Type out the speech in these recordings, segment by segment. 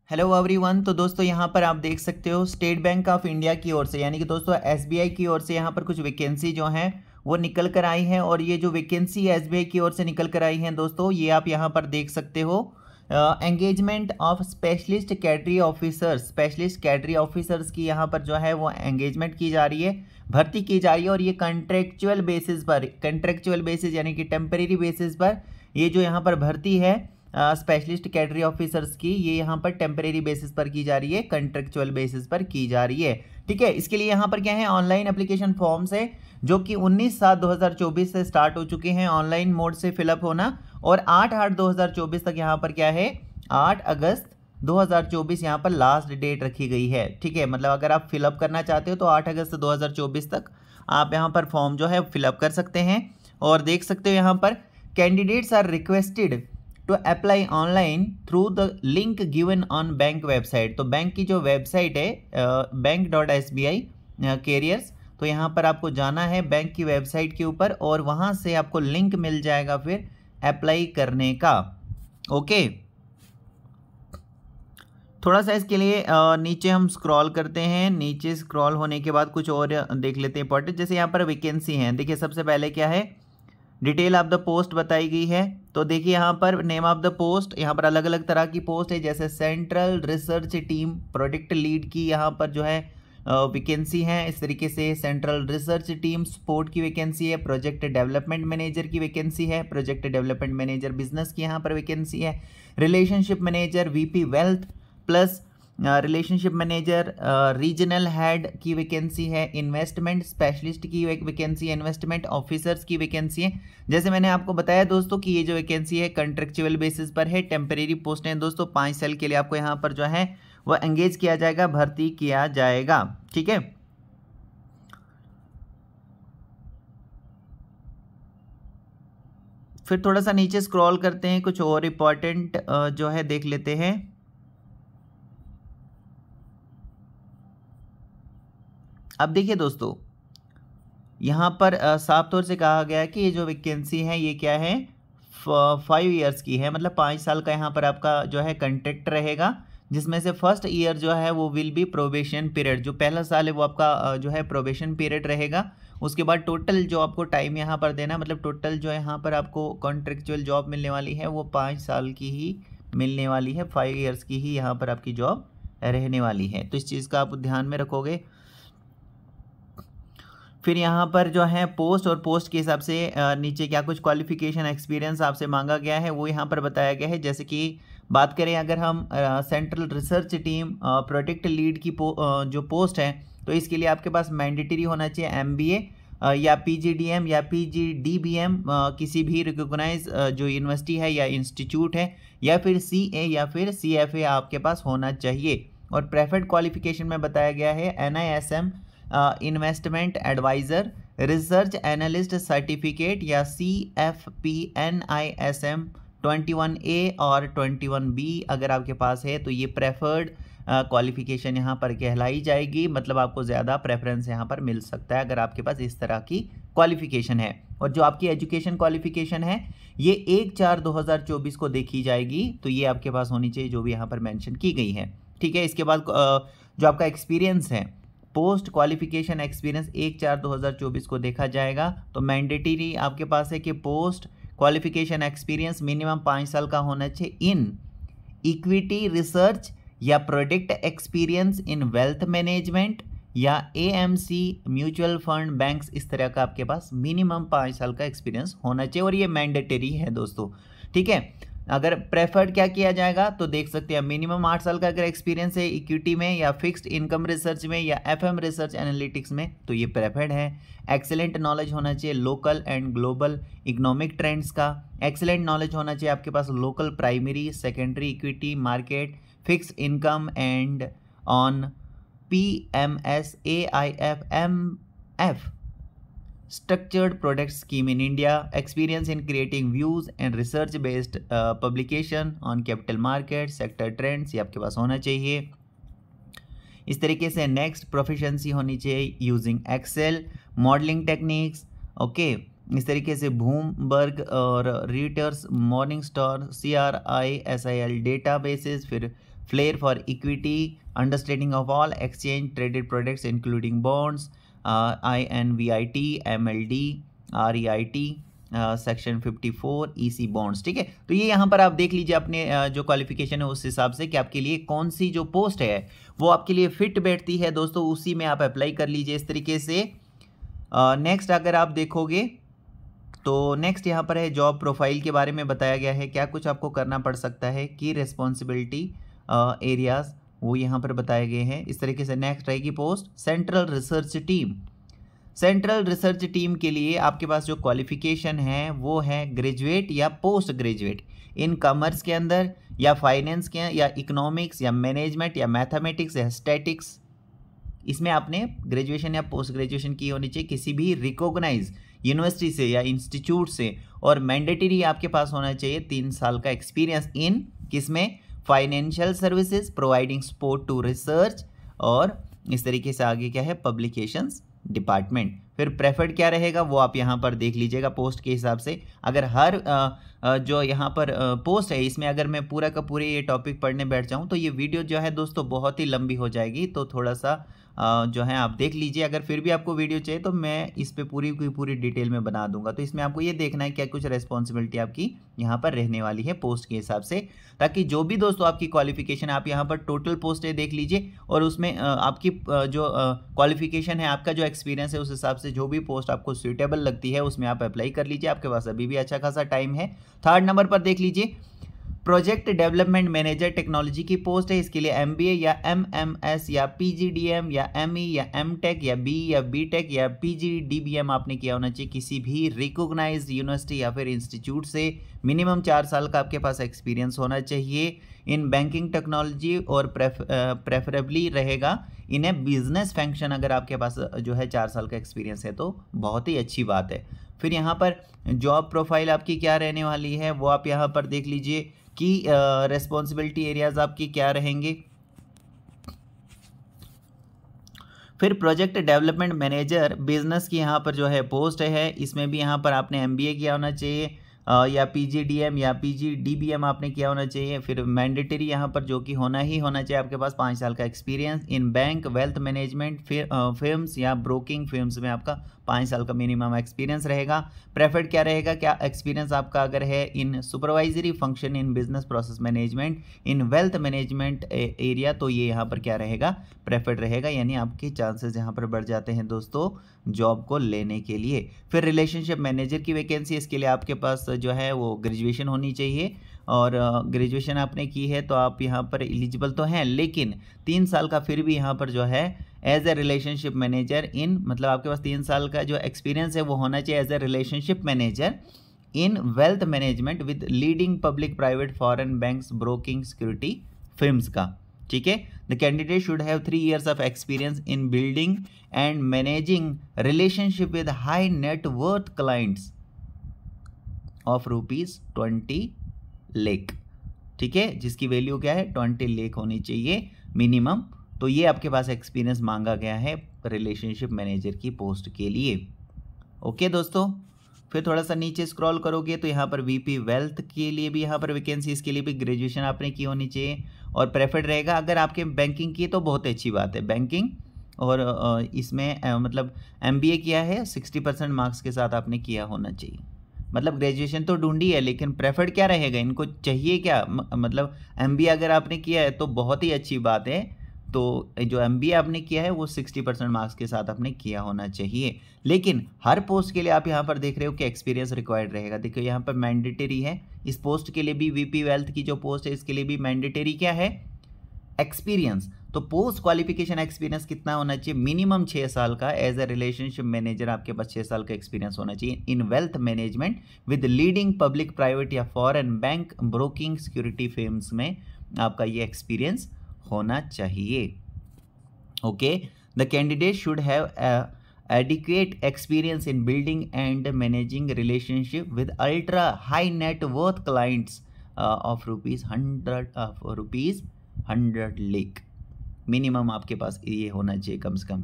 Hello everyone. तो दोस्तों यहाँ पर आप देख सकते हो स्टेट बैंक ऑफ इंडिया की ओर से यानी कि दोस्तों एसबीआई की ओर से यहाँ पर कुछ वैकेंसी जो हैं वो निकल कर आई हैं। और ये जो वैकेंसी एसबीआई की ओर से निकल कर आई हैं दोस्तों, ये आप यहाँ पर देख सकते हो। एंगेजमेंट ऑफ स्पेशलिस्ट कैडरी ऑफिसर्स की यहाँ पर जो है वो एंगेजमेंट की जा रही है, भर्ती की जा रही है। और ये कंट्रेक्चुअल बेसिस यानी कि टेम्परेरी बेसिस पर ये जो यहाँ पर भर्ती है स्पेशलिस्ट कैडरी ऑफिसर्स की, ये यहाँ पर टेम्परेरी बेसिस पर की जा रही है, कंट्रेक्चुअल बेसिस पर की जा रही है। ठीक है, इसके लिए यहाँ पर क्या है, ऑनलाइन एप्लीकेशन फॉर्म्स है जो कि 19/7/2024 से स्टार्ट हो चुके हैं ऑनलाइन मोड से फिलअप होना। और 8/8/2024 तक यहाँ पर क्या है, 8 अगस्त 2024 यहाँ पर लास्ट डेट रखी गई है। ठीक है, मतलब अगर आप फिलअप करना चाहते हो तो 8 अगस्त 2024 तक आप यहाँ पर फॉर्म जो है फिलअप कर सकते हैं। और देख सकते हो यहाँ पर candidates are requested to apply online through the link given on bank website. तो बैंक की जो वेबसाइट है bank.sbi कैरियर्स, तो यहाँ पर आपको जाना है बैंक की वेबसाइट के ऊपर और वहाँ से आपको लिंक मिल जाएगा फिर अप्लाई करने का। ओके, थोड़ा सा इसके लिए नीचे हम स्क्रॉल करते हैं। नीचे स्क्रॉल होने के बाद कुछ और देख लेते हैं इंपॉर्टेंट, जैसे यहाँ पर वैकेंसी हैं। देखिए सबसे पहले क्या है, डिटेल ऑफ द पोस्ट बताई गई है। तो देखिए यहाँ पर नेम ऑफ द पोस्ट, यहाँ पर अलग अलग तरह की पोस्ट है, जैसे central research team project lead की यहाँ पर जो है वैकेंसी है। इस तरीके से सेंट्रल रिसर्च टीम सपोर्ट की वैकेंसी है, प्रोजेक्ट डेवलपमेंट मैनेजर की वैकेंसी है, प्रोजेक्ट डेवलपमेंट मैनेजर बिजनेस की यहाँ पर वैकेंसी है, relationship manager VP wealth plus relationship manager regional head की वैकेंसी है, इन्वेस्टमेंट स्पेशलिस्ट की वैकेंसी है, इन्वेस्टमेंट ऑफिसर्स की वैकेंसी है। जैसे मैंने आपको बताया दोस्तों कि ये जो वैकेंसी है कंट्रेक्चुअल बेसिस पर है, टेम्परेरी पोस्ट है दोस्तों। 5 साल के लिए आपको यहाँ पर जो है वो एंगेज किया जाएगा, भर्ती किया जाएगा। ठीक है, फिर थोड़ा सा नीचे स्क्रॉल करते हैं, कुछ और इंपॉर्टेंट जो है देख लेते हैं। अब देखिए दोस्तों, यहाँ पर साफ तौर से कहा गया है कि ये जो वैकेंसी है ये क्या है, 5 ईयर्स की है, मतलब 5 साल का यहाँ पर आपका जो है कंट्रैक्ट रहेगा, जिसमें से फर्स्ट ईयर जो है वो विल बी प्रोबेशन पीरियड। जो पहला साल है वो आपका जो है प्रोबेशन पीरियड रहेगा। उसके बाद टोटल जो आपको टाइम यहाँ पर देना, मतलब टोटल जो है यहाँ पर आपको कॉन्ट्रेक्चुअल जॉब मिलने वाली है वो 5 साल की ही मिलने वाली है, 5 ईयर्स की ही यहाँ पर आपकी जॉब रहने वाली है। तो इस चीज़ का आप ध्यान में रखोगे। फिर यहाँ पर जो है पोस्ट और पोस्ट के हिसाब से नीचे क्या कुछ क्वालिफिकेशन एक्सपीरियंस आपसे मांगा गया है वो यहाँ पर बताया गया है। जैसे कि बात करें अगर हम central research team project lead की जो पोस्ट है, तो इसके लिए आपके पास मैंडेटरी होना चाहिए MBA या PGDM या PGDBM किसी भी रिकॉग्नाइज जो यूनिवर्सिटी है या इंस्टीट्यूट है, या फिर CA या फिर CFA आपके पास होना चाहिए। और प्रेफर्ड क्वालिफिकेशन में बताया गया है NISM investment adviser research analyst certificate या CFP-NISM 21A और 21B अगर आपके पास है तो ये प्रेफर्ड क्वालिफिकेशन यहाँ पर कहलाई जाएगी। मतलब आपको ज़्यादा प्रेफरेंस यहाँ पर मिल सकता है अगर आपके पास इस तरह की क्वालिफिकेशन है। और जो आपकी एजुकेशन क्वालिफिकेशन है ये 1/4/2024 को देखी जाएगी, तो ये आपके पास होनी चाहिए जो भी यहाँ पर मेंशन की गई है। ठीक है, इसके बाद जो आपका एक्सपीरियंस है, पोस्ट क्वालिफिकेशन एक्सपीरियंस 1/4/2024 को देखा जाएगा। तो मैंडेटरी आपके पास है कि पोस्ट क्वालिफिकेशन एक्सपीरियंस मिनिमम 5 साल का होना चाहिए इन इक्विटी रिसर्च या product experience in wealth management या AMC म्यूचुअल फंड बैंक्स, इस तरह का आपके पास मिनिमम 5 साल का एक्सपीरियंस होना चाहिए और ये मैंडेटरी है दोस्तों। ठीक है, अगर प्रेफर्ड क्या किया जाएगा तो देख सकते हैं मिनिमम 8 साल का अगर एक्सपीरियंस है इक्विटी में या फिक्स्ड इनकम रिसर्च में या FM रिसर्च एनालिटिक्स में तो ये प्रेफर्ड है। एक्सेलेंट नॉलेज होना चाहिए local and global economic trends का। एक्सेलेंट नॉलेज होना चाहिए आपके पास local primary secondary equity market fixed income and on PMS AIF structured product scheme in India, experience in creating views and research based publication on capital market sector trends, ये आपके पास होना चाहिए। इस तरीके से नेक्स्ट प्रोफिशिएंसी होनी चाहिए using excel modelling techniques. Okay, इस तरीके से ब्लूमबर्ग और Reuters Morningstar CRISIL data basis, फिर flair for equity, understanding of all exchange traded products including bonds, INVIT, MLD, REIT, section 54 EC bonds. ठीक है, तो ये यहाँ पर आप देख लीजिए अपने जो क्वालिफिकेशन है उस हिसाब से कि आपके लिए कौन सी जो पोस्ट है वो आपके लिए फिट बैठती है दोस्तों, उसी में आप अप्लाई कर लीजिए इस तरीके से। नेक्स्ट अगर आप देखोगे तो नेक्स्ट यहाँ पर है जॉब प्रोफाइल के बारे में बताया गया है, क्या कुछ आपको करना पड़ सकता है, की रिस्पॉन्सिबिलिटी एरियाज वो यहाँ पर बताए गए हैं इस तरीके से। नेक्स्ट रहेगी post central research team. Central research team के लिए आपके पास जो क्वालिफिकेशन है वो है ग्रेजुएट या पोस्ट ग्रेजुएट इन कॉमर्स के अंदर, या फाइनेंस के, या इकोनॉमिक्स, या मैनेजमेंट, या मैथमेटिक्स, या स्टैटिक्स। इसमें आपने ग्रेजुएशन या पोस्ट ग्रेजुएशन की होनी चाहिए किसी भी रिकॉग्नाइज यूनिवर्सिटी से या इंस्टीट्यूट से, और मैंडेटरी आपके पास होना चाहिए 3 साल का एक्सपीरियंस इन किसमें, financial services providing support to research, और इस तरीके से आगे क्या है, पब्लिकेशंस डिपार्टमेंट। फिर प्रेफर्ड क्या रहेगा वो आप यहाँ पर देख लीजिएगा पोस्ट के हिसाब से। अगर हर जो यहाँ पर पोस्ट है इसमें अगर मैं पूरा का पूरे ये टॉपिक पढ़ने बैठ जाऊँ तो ये वीडियो जो है दोस्तों बहुत ही लंबी हो जाएगी, तो थोड़ा सा जो है आप देख लीजिए। अगर फिर भी आपको वीडियो चाहिए तो मैं इस पे पूरी की पूरी डिटेल में बना दूंगा। तो इसमें आपको ये देखना है क्या कुछ रिस्पॉन्सिबिलिटी आपकी यहाँ पर रहने वाली है पोस्ट के हिसाब से, ताकि जो भी दोस्तों आपकी क्वालिफिकेशन, आप यहाँ पर टोटल पोस्टें देख लीजिए और उसमें आपकी जो क्वालिफिकेशन है, आपका जो एक्सपीरियंस है, उस हिसाब से जो भी पोस्ट आपको सूटेबल लगती है उसमें आप अप्लाई कर लीजिए। आपके पास अभी भी अच्छा खासा टाइम है। थर्ड नंबर पर देख लीजिए प्रोजेक्ट डेवलपमेंट मैनेजर टेक्नोलॉजी की पोस्ट है। इसके लिए MBA या MMS या PGDM या ME या MTech या BE या BTech या PGDBM आपने किया होना चाहिए किसी भी रिकॉग्नाइज्ड यूनिवर्सिटी या फिर इंस्टीट्यूट से। मिनिमम 4 साल का आपके पास एक्सपीरियंस होना चाहिए इन बैंकिंग टेक्नोलॉजी, और प्रेफरेबली रहेगा इन ए बिजनेस फंक्शन। अगर आपके पास जो है 4 साल का एक्सपीरियंस है तो बहुत ही अच्छी बात है। फिर यहाँ पर जॉब प्रोफाइल आपकी क्या रहने वाली है वो आप यहाँ पर देख लीजिए कि रिस्पॉन्सिबिलिटी एरियाज आपकी क्या रहेंगे। फिर प्रोजेक्ट डेवलपमेंट मैनेजर बिजनेस की यहाँ पर जो है पोस्ट है, इसमें भी यहाँ पर आपने MBA किया होना चाहिए या PGDM या PGDBM आपने किया होना चाहिए। फिर मैंडेटरी यहाँ पर जो कि होना ही होना चाहिए आपके पास 5 साल का experience in bank, wealth management, firms या ब्रोकिंग फिर्म्स में आपका 5 साल का मिनिमम एक्सपीरियंस रहेगा। प्रेफर्ड क्या रहेगा, क्या एक्सपीरियंस आपका अगर है in supervisory function in business process management in wealth management area, तो ये यहाँ पर क्या रहेगा, प्रेफर्ड रहेगा, यानी आपके चांसेस यहाँ पर बढ़ जाते हैं दोस्तों जॉब को लेने के लिए। फिर रिलेशनशिप मैनेजर की वैकेंसी, इसके लिए आपके पास जो है वो ग्रेजुएशन होनी चाहिए, और ग्रेजुएशन आपने की है तो आप यहाँ पर एलिजिबल तो हैं, लेकिन 3 साल का फिर भी यहाँ पर जो है एज ए रिलेशनशिप मैनेजर इन, मतलब आपके पास 3 साल का जो एक्सपीरियंस है वो होना चाहिए as a relationship manager in wealth management with leading public private foreign banks broking security firms का। ठीक है, the candidate should have 3 years of experience in building and managing relationship with high net worth clients of ₹20 lakh. ठीक है, जिसकी value क्या है 20 लाख होनी चाहिए मिनिमम। तो ये आपके पास एक्सपीरियंस मांगा गया है रिलेशनशिप मैनेजर की पोस्ट के लिए। ओके दोस्तों, फिर थोड़ा सा नीचे स्क्रॉल करोगे तो यहाँ पर VP वेल्थ के लिए भी यहाँ पर वैकेंसी, इसके लिए भी ग्रेजुएशन आपने की होनी चाहिए और प्रेफर्ड रहेगा। अगर आपके बैंकिंग की तो बहुत अच्छी बात है, बैंकिंग, और इसमें मतलब MBA किया है 60% मार्क्स के साथ आपने किया होना चाहिए। मतलब ग्रेजुएशन तो ढूंढी है, लेकिन प्रेफर्ड क्या रहेगा, इनको चाहिए क्या, मतलब MBA अगर आपने किया है तो बहुत ही अच्छी बात है। तो जो MBA आपने किया है वो 60% मार्क्स के साथ आपने किया होना चाहिए। लेकिन हर पोस्ट के लिए आप यहाँ पर देख रहे हो कि एक्सपीरियंस रिक्वायर्ड रहेगा। देखो यहाँ पर मैंडेटरी है, इस पोस्ट के लिए भी VP वेल्थ की जो पोस्ट है इसके लिए भी मैंडेटरी क्या है, एक्सपीरियंस। तो पोस्ट क्वालिफिकेशन एक्सपीरियंस कितना होना चाहिए, मिनिमम 6 साल का। एज ए रिलेशनशिप मैनेजर आपके पास 6 साल का एक्सपीरियंस होना चाहिए in wealth management with leading public private या foreign bank broking security firms में आपका ये एक्सपीरियंस होना चाहिए। Okay, the candidate should have adequate experience in building and managing relationship with ultra high net worth clients of ₹100 lakh। Minimum आपके पास ये होना चाहिए कम से कम।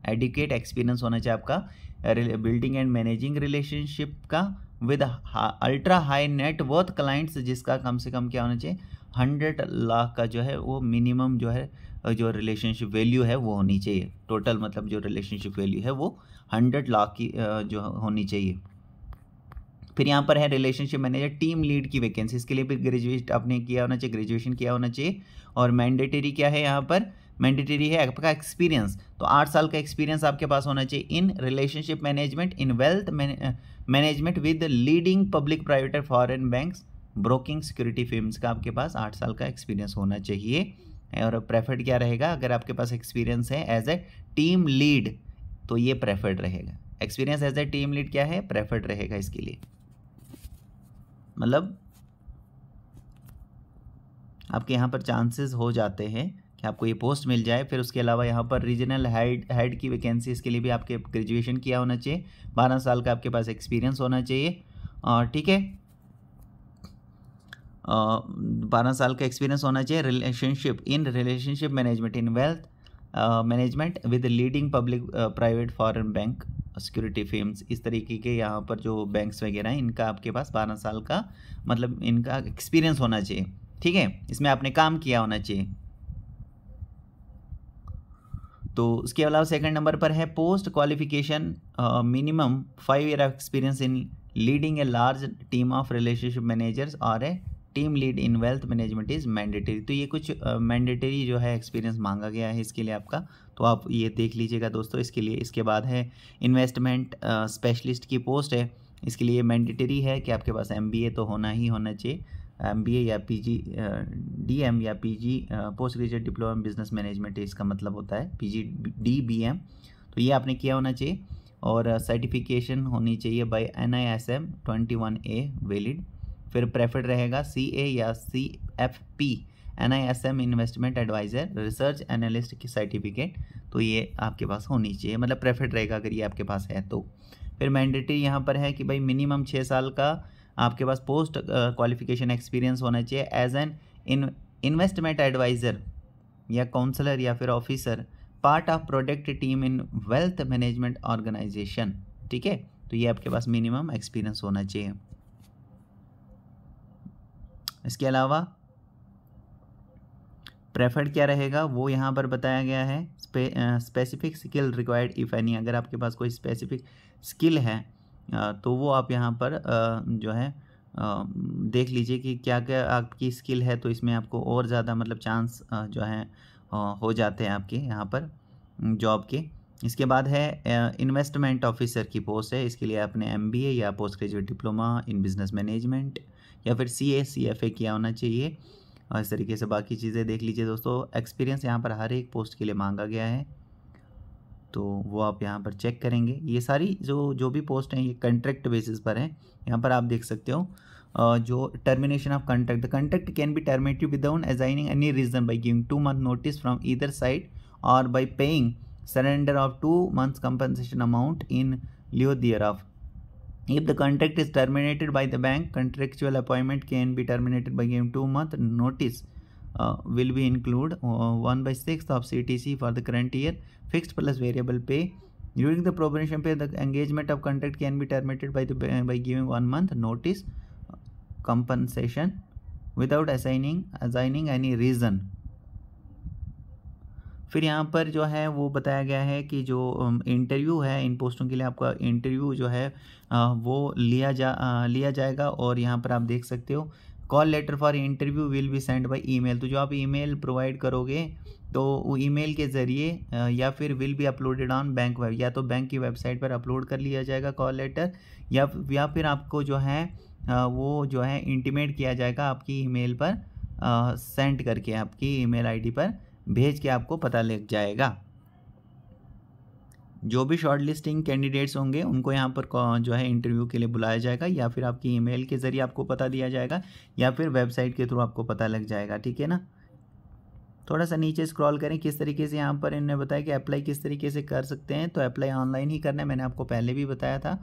एडिक्वेट एक्सपीरियंस होना चाहिए आपका बिल्डिंग एंड मैनेजिंग रिलेशनशिप का with ultra high net worth clients, जिसका कम से कम क्या होना चाहिए 100 लाख का जो है वो मिनिमम जो है जो रिलेशनशिप वैल्यू है वो होनी चाहिए। टोटल मतलब जो रिलेशनशिप वैल्यू है वो 100 लाख की जो होनी चाहिए। फिर यहाँ पर है रिलेशनशिप मैनेजर टीम लीड की वैकेंसी, इसके लिए भी ग्रेजुएट आपने किया होना चाहिए, ग्रेजुएशन किया होना चाहिए। और मैंडेटरी क्या है यहाँ पर, मैंडेटरी है आपका एक्सपीरियंस, तो 8 साल का एक्सपीरियंस आपके पास होना चाहिए in relationship management, in wealth management with leading public private foreign banks, broking security firms का आपके पास 8 साल का एक्सपीरियंस होना चाहिए। और प्रेफर्ड क्या रहेगा, अगर आपके पास एक्सपीरियंस है एज ए टीम लीड तो ये प्रेफर्ड रहेगा। Experience as a team lead क्या है, प्रेफर्ड रहेगा इसके लिए। मतलब आपके यहाँ पर चांसेस हो जाते हैं कि आपको ये पोस्ट मिल जाए। फिर उसके अलावा यहाँ पर रीजनल हेड की वैकेंसी, इसके लिए भी आपके ग्रेजुएशन किया होना चाहिए, 12 साल का आपके पास एक्सपीरियंस होना चाहिए। ठीक है, 12 साल का एक्सपीरियंस होना चाहिए। Relationship management in wealth management with leading public private foreign bank security firms, इस तरीके के यहाँ पर जो बैंक्स वगैरह हैं इनका आपके पास 12 साल का मतलब इनका एक्सपीरियंस होना चाहिए। ठीक है, इसमें आपने काम किया होना चाहिए। तो उसके अलावा सेकंड नंबर पर है post qualification minimum 5 year of experience in leading a large team of relationship managers और a team lead in wealth management is mandatory. तो ये कुछ मैंडेटरी जो है एक्सपीरियंस मांगा गया है इसके लिए आपका, तो आप ये देख लीजिएगा दोस्तों इसके लिए। इसके बाद है इन्वेस्टमेंट स्पेशलिस्ट की पोस्ट है, इसके लिए मैंडेटरी है कि आपके पास MBA तो होना ही होना चाहिए, MBA या PG DM या PG post graduate diploma in business management इसका मतलब होता है PGDBM, तो ये आपने किया होना चाहिए। और सर्टिफिकेशन होनी चाहिए बाय NISM 21A वैलिड। फिर प्रेफर्ड रहेगा CA या CFP NISM investment adviser research analyst की सर्टिफिकेट, तो ये आपके पास होनी चाहिए, मतलब प्रेफर्ड रहेगा अगर ये आपके पास है तो। फिर मैंडेटरी यहाँ पर है कि भाई मिनिमम 6 साल का आपके पास पोस्ट क्वालिफिकेशन एक्सपीरियंस होना चाहिए एज एन इन्वेस्टमेंट एडवाइज़र या काउंसलर या फिर officer part of product team in wealth management organisation. ठीक है, तो ये आपके पास मिनिमम एक्सपीरियंस होना चाहिए। इसके अलावा प्रेफर्ड क्या रहेगा वो यहाँ पर बताया गया है, specific skill required if any, अगर आपके पास कोई स्पेसिफिक स्किल है तो वो आप यहाँ पर जो है देख लीजिए कि क्या क्या आपकी स्किल है, तो इसमें आपको और ज़्यादा मतलब चांस जो है हो जाते हैं आपके यहाँ पर जॉब के। इसके बाद है इन्वेस्टमेंट ऑफिसर की पोस्ट है, इसके लिए आपने MBA या post graduate diploma in business management या फिर CA CFA किया होना चाहिए। और इस तरीके से बाकी चीज़ें देख लीजिए दोस्तों। एक्सपीरियंस यहाँ पर हर एक पोस्ट के लिए मांगा गया है, तो वो आप यहाँ पर चेक करेंगे। ये सारी जो भी पोस्ट हैं ये कॉन्ट्रैक्ट बेसिस पर हैं। यहाँ पर आप देख सकते हो जो termination of contract, the contract can be terminated without assigning any reason by giving 2 month notice from either side और by paying surrender of 2 months compensation amount in lieu thereof. If the contract is terminated by the bank, contractual appointment can be terminated by giving 2 month notice. Will be include 1/6 of CTC for the current year, fixed plus variable pay. During the probation period, the engagement of contract can be terminated by giving 1 month notice compensation without assigning any reason. फिर यहाँ पर जो है वो बताया गया है कि जो इंटरव्यू है इन पोस्टों के लिए आपका इंटरव्यू जो है वो लिया जाएगा। और यहाँ पर आप देख सकते हो call letter for interview will be send by email, तो जो आप ईमेल प्रोवाइड करोगे तो वो ईमेल के ज़रिए या फिर will be uploaded on bank web, या तो बैंक की वेबसाइट पर अपलोड कर लिया जाएगा कॉल लेटर, या फिर आपको जो है वो जो है इंटीमेट किया जाएगा आपकी ईमेल पर सेंड करके, आपकी ईमेल आईडी पर भेज के आपको पता लग जाएगा। जो भी शॉर्ट लिस्टिंग कैंडिडेट्स होंगे उनको यहाँ पर जो है इंटरव्यू के लिए बुलाया जाएगा, या फिर आपकी ईमेल के ज़रिए आपको पता दिया जाएगा, या फिर वेबसाइट के थ्रू आपको पता लग जाएगा। ठीक है ना, थोड़ा सा नीचे स्क्रॉल करें किस तरीके से यहाँ पर इन्होंने बताया कि अप्लाई किस तरीके से कर सकते हैं। तो अप्लाई ऑनलाइन ही करना है, मैंने आपको पहले भी बताया था।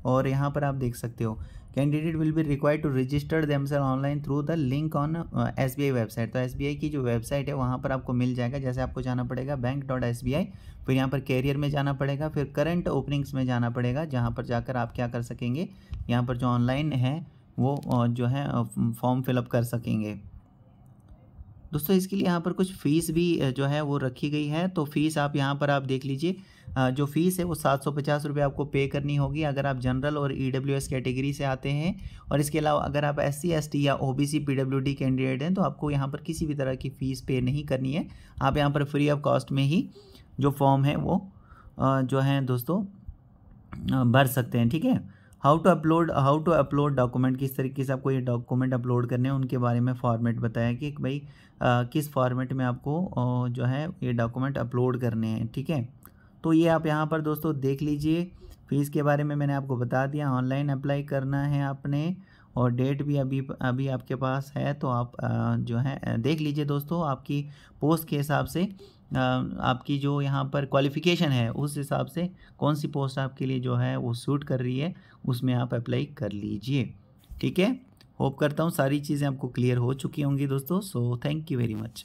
और यहाँ पर आप देख सकते हो candidate will be required to register themselves online through the link on SBI website. तो SBI की जो वेबसाइट है वहाँ पर आपको मिल जाएगा। जैसे आपको जाना पड़ेगा बैंक.SBI, फिर यहाँ पर कैरियर में जाना पड़ेगा, फिर करंट ओपनिंग्स में जाना पड़ेगा, जहाँ पर जाकर आप क्या कर सकेंगे, यहाँ पर जो ऑनलाइन है वो जो है फॉर्म फिलअप कर सकेंगे। दोस्तों इसके लिए यहाँ पर कुछ फ़ीस भी जो है वो रखी गई है। तो फ़ीस आप यहाँ पर आप देख लीजिए, जो फ़ीस है वो 750 रुपये आपको पे करनी होगी अगर आप जनरल और ईडब्ल्यूएस कैटेगरी से आते हैं। और इसके अलावा अगर आप एससी, एसटी या ओबीसी, पीडब्ल्यूडी कैंडिडेट हैं तो आपको यहाँ पर किसी भी तरह की फ़ीस पे नहीं करनी है। आप यहाँ पर फ्री ऑफ कॉस्ट में ही जो फॉर्म है वो जो है दोस्तों भर सकते हैं। ठीक है। हाउ टू अपलोड डॉक्यूमेंट, किस तरीके से आपको ये डॉक्यूमेंट अपलोड करने हैं उनके बारे में फॉर्मेट बताया कि भाई किस फॉर्मेट में आपको जो है ये डॉक्यूमेंट अपलोड करने हैं। ठीक है। तो ये आप यहाँ पर दोस्तों देख लीजिए। फ़ीस के बारे में मैंने आपको बता दिया, ऑनलाइन अप्लाई करना है आपने और डेट भी अभी आपके पास है। तो आप जो है देख लीजिए दोस्तों, आपकी पोस्ट के हिसाब से आपकी जो यहाँ पर क्वालिफ़िकेशन है उस हिसाब से कौन सी पोस्ट आपके लिए जो है वो सूट कर रही है, उसमें आप अप्लाई कर लीजिए। ठीक है। होप करता हूँ सारी चीज़ें आपको क्लियर हो चुकी होंगी दोस्तों। So thank you very much.